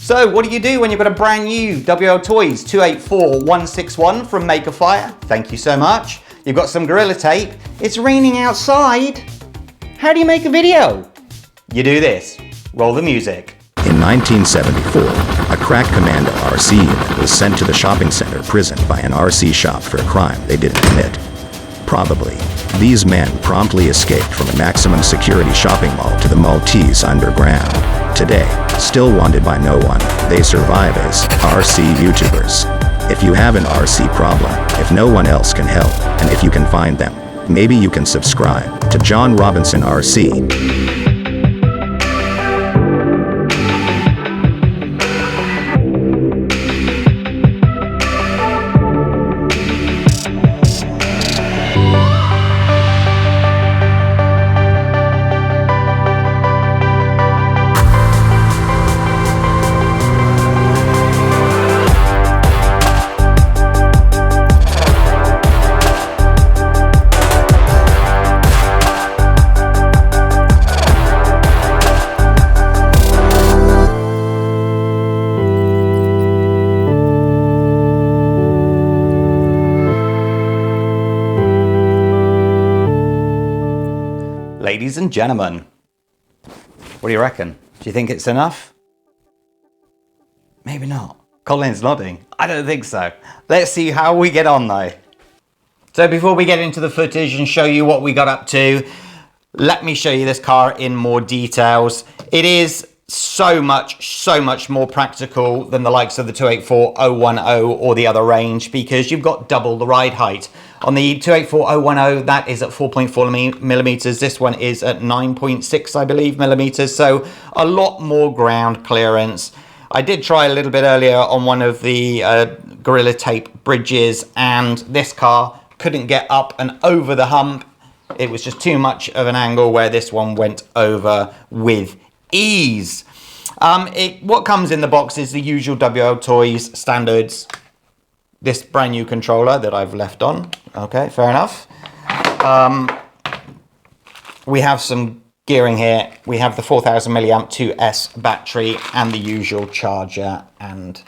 So what do you do when you've got a brand new WL Toys 284161 from Maker Fire? Thank you so much. You've got some Gorilla Tape. It's raining outside. How do you make a video? You do this. Roll the music. In 1974, a crack commando RC unit was sent to the shopping center prison by an RC shop for a crime they didn't commit. Probably, these men promptly escaped from a maximum security shopping mall to the Maltese underground. Today, still wanted by no one, they survive as RC YouTubers. If you have an RC problem, if no one else can help, and if you can find them, maybe you can subscribe to John Robinson RC. Ladies and gentlemen, what do you reckon? Do you think it's enough? Maybe not. Colin's nodding. I don't think so. Let's see how we get on though. So before we get into the footage and show you what we got up to, let me show you this car in more details. It is so much more practical than the likes of the 284010 or the other range because you've got double the ride height. On the 284010, that is at 4.4 millimeters. This one is at 9.6, I believe, millimeters. So a lot more ground clearance. I did try a little bit earlier on one of the Gorilla Tape bridges, and this car couldn't get up and over the hump. It was just too much of an angle where this one went over with ease. What comes in the box is the usual WL Toys standards. This brand new controller that I've left on. Okay, fair enough. We have some gearing here. We have the 4000 milliamp 2S battery and the usual charger and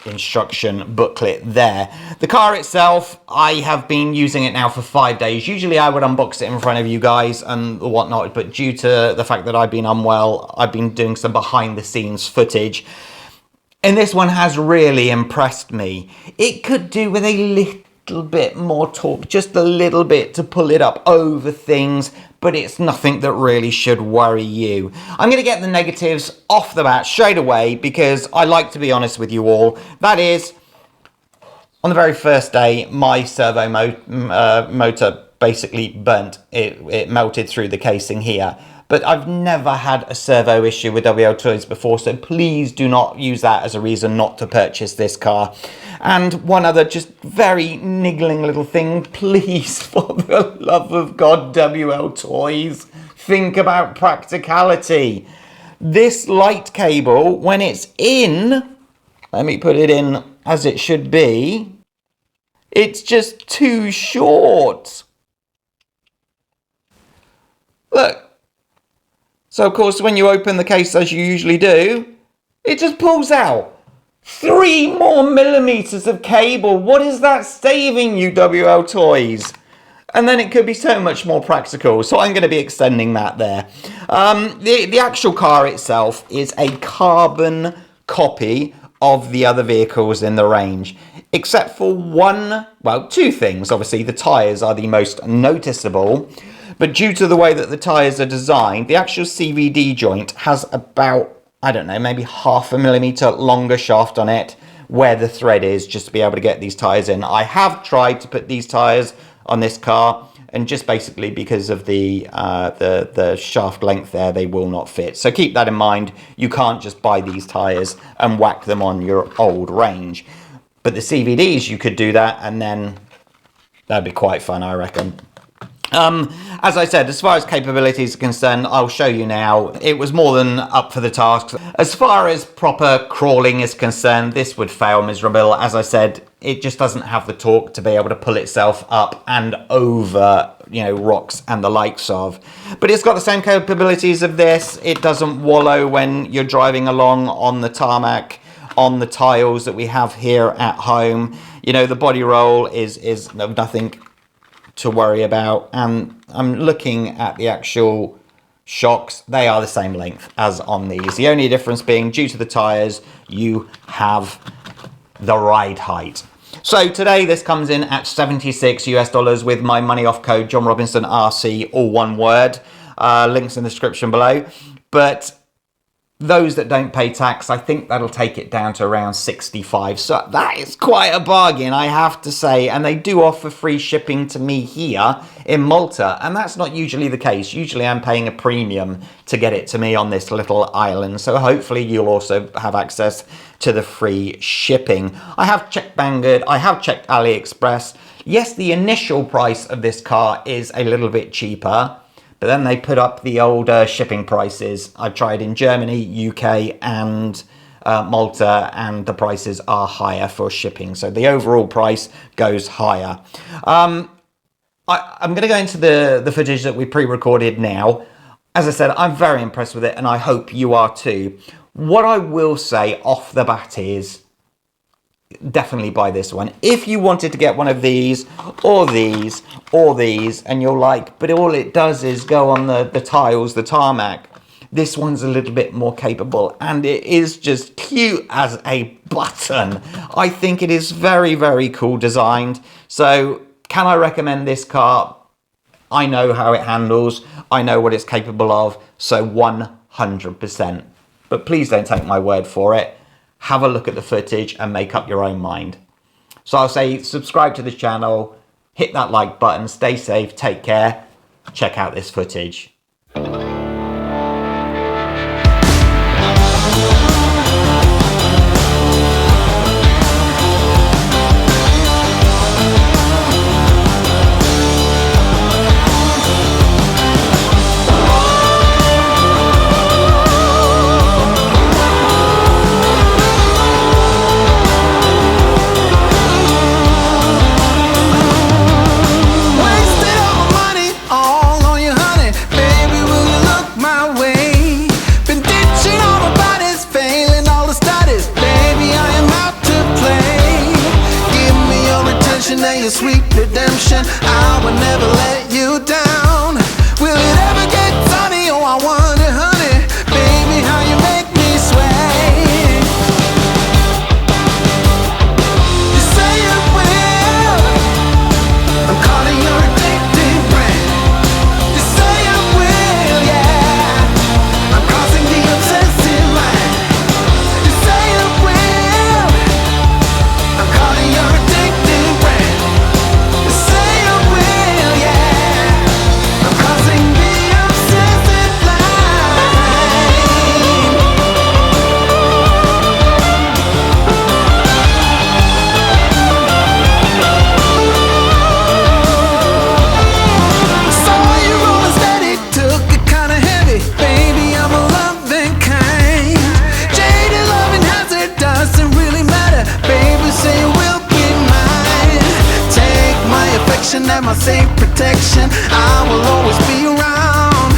instruction booklet there. The car itself, I have been using it now for 5 days. Usually I would unbox it in front of you guys and whatnot, but due to the fact that I've been unwell, I've been doing some behind the scenes footage. And this one has really impressed me. It could do with a little bit more torque, just a little bit to pull it up over things, but it's nothing that really should worry you. I'm going to get the negatives off the bat straight away because I like to be honest with you all. That is, on the very first day, my servo motor basically burnt. It melted through the casing here. But I've never had a servo issue with WL Toys before, so please do not use that as a reason not to purchase this car. And one other just very niggling little thing, please, for the love of God, WL Toys, think about practicality. This light cable, when it's in, let me put it in as it should be, it's just too short. Look. So of course, when you open the case as you usually do, it just pulls out 3 more millimeters of cable. What is that saving you, WL Toys? And then it could be so much more practical. So I'm going to be extending that there. The actual car itself is a carbon copy of the other vehicles in the range, except for two things. Obviously, the tyres are the most noticeable. But due to the way that the tyres are designed, the actual CVD joint has about, I don't know, maybe 0.5 millimeter longer shaft on it where the thread is, just to be able to get these tyres in. I have tried to put these tyres on this car, and just basically because of the shaft length there, they will not fit. So keep that in mind. You can't just buy these tyres and whack them on your old range. But the CVDs, you could do that, and then that'd be quite fun, I reckon. As I said, as far as capabilities are concerned, I'll show you now. It was more than up for the task. As far as proper crawling is concerned, this would fail miserable. As I said, it just doesn't have the torque to be able to pull itself up and over rocks and the likes of. But it's got the same capabilities of this. It doesn't wallow when you're driving along on the tarmac, on the tiles that we have here at home. The body roll is nothing to worry about. And I'm looking at the actual shocks. They are the same length as on these. The only difference being, due to the tires, you have the ride height. So today this comes in at $76 with my money off code John Robinson RC, all one word. Links in the description below. But those that don't pay tax, I think that'll take it down to around 65. So that is quite a bargain, I have to say. And they do offer free shipping to me here in Malta. And that's not usually the case. Usually I'm paying a premium to get it to me on this little island. So hopefully you'll also have access to the free shipping. I have checked Banggood. I have checked AliExpress. Yes, the initial price of this car is a little bit cheaper, but then they put up the older shipping prices. I've tried in Germany, UK, and Malta, and the prices are higher for shipping. So the overall price goes higher. I'm going to go into the footage that we pre-recorded now. As I said, I'm very impressed with it, and I hope you are too. What I will say off the bat is, definitely buy this one. If you wanted to get one of these, or these, or these, and you're like, but all it does is go on the tiles, the tarmac, this one's a little bit more capable, and it is just cute as a button. I think it is very, very cool designed. So can I recommend this car? I know how it handles. I know what it's capable of. So 100%. But please don't take my word for it. Have a look at the footage and make up your own mind. So I'll say subscribe to the channel, hit that like button, stay safe, take care, check out this footage. Sweet redemption, I will never let you down. Will it ever get sunny? Oh, I wonder, honey, baby, how you make me sway. You say it will. I'm calling your addictive brand. You say it will, yeah. I'm crossing the obsessive line. You say it will. I'm calling your addictive brand. And my safe protection, I will always be around.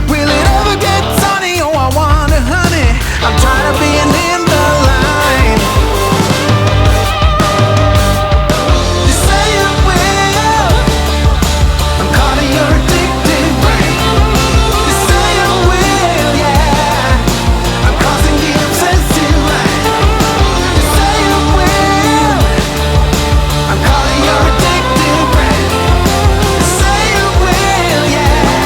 Will it ever get sunny? Oh, I wonder, honey, I'm tired of being in the line. You say it will. I'm calling your addictive brain. You say it will, yeah. I'm crossing the obsessive line. You say it will. I'm calling your addictive brain. Say it will, yeah.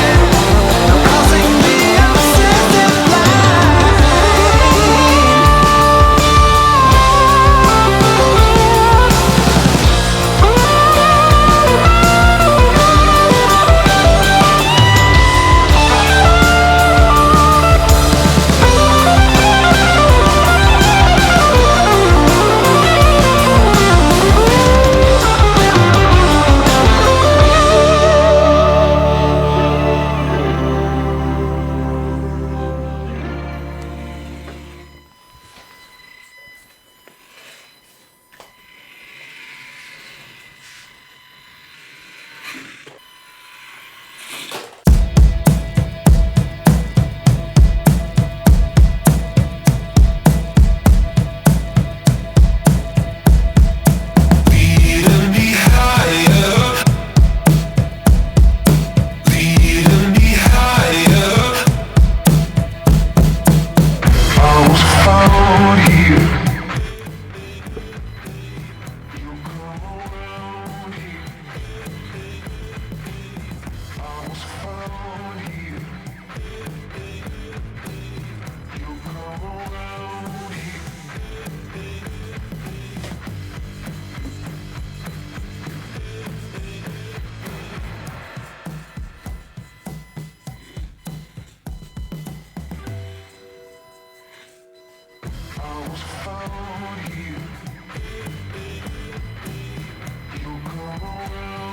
around here. Found here. You come around.